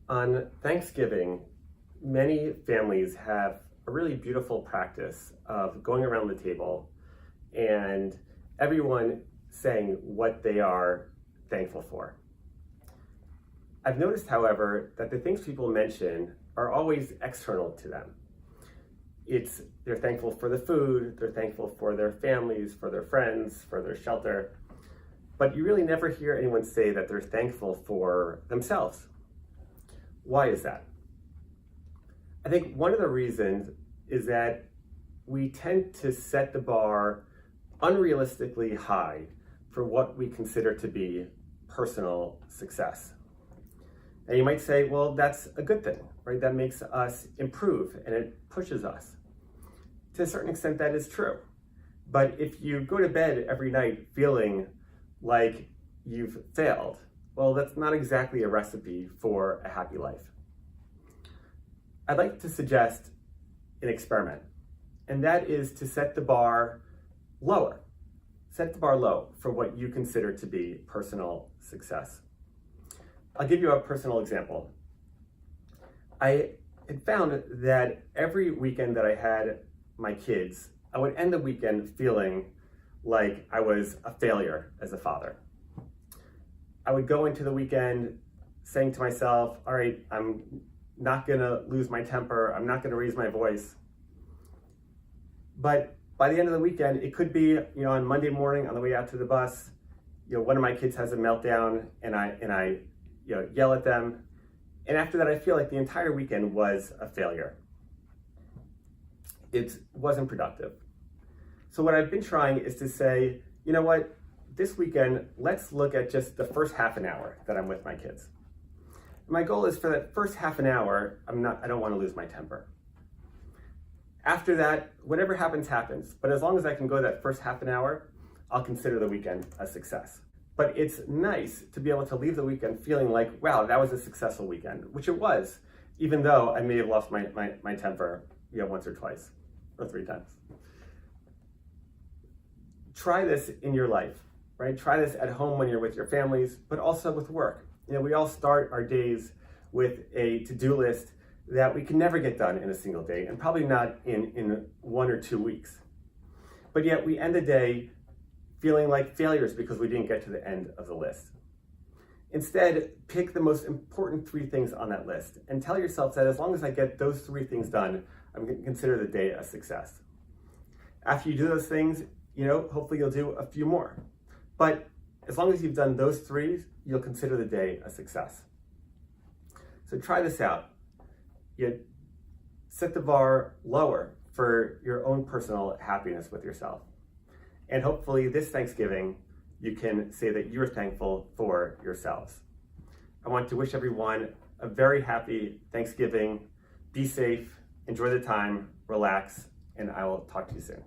On Thanksgiving, many families have a really beautiful practice of going around the table and everyone saying what they are thankful for. I've noticed, however, that the things people mention are always external to them. They're thankful for the food, they're thankful for their families, for their friends, for their shelter, but you really never hear anyone say that they're thankful for themselves. Why is that? I think one of the reasons is that we tend to set the bar unrealistically high for what we consider to be personal success. And you might say, well, that's a good thing, right? That makes us improve and it pushes us. To a certain extent, that is true. But if you go to bed every night feeling like you've failed, well, that's not exactly a recipe for a happy life. I'd like to suggest an experiment, and that is to set the bar lower. Set the bar low for what you consider to be personal success. I'll give you a personal example. I had found that every weekend that I had my kids, I would end the weekend feeling like I was a failure as a father. I would go into the weekend saying to myself, all right, I'm not gonna lose my temper, I'm not gonna raise my voice. But by the end of the weekend, it could be, on Monday morning on the way out to the bus, one of my kids has a meltdown and I yell at them. And after that, I feel like the entire weekend was a failure. It wasn't productive. So what I've been trying is to say, you know what, this weekend, let's look at just the first half an hour that I'm with my kids. My goal is for that first half an hour, I don't want to lose my temper. After that, whatever happens, happens. But as long as I can go that first half an hour, I'll consider the weekend a success. But it's nice to be able to leave the weekend feeling like, wow, that was a successful weekend, which it was, even though I may have lost my temper once or twice or 3 times. Try this in your life, right? Try this at home when you're with your families, but also with work. We all start our days with a to-do list that we can never get done in a single day, and probably not in 1 or 2 weeks. But yet we end the day feeling like failures because we didn't get to the end of the list. Instead, pick the most important 3 things on that list and tell yourself that as long as I get those 3 things done, I'm going to consider the day a success. After you do those things, hopefully you'll do a few more. But as long as you've done those 3, you'll consider the day a success. So try this out. Set the bar lower for your own personal happiness with yourself. And hopefully this Thanksgiving, you can say that you're thankful for yourselves. I want to wish everyone a very happy Thanksgiving. Be safe, enjoy the time, relax, and I will talk to you soon.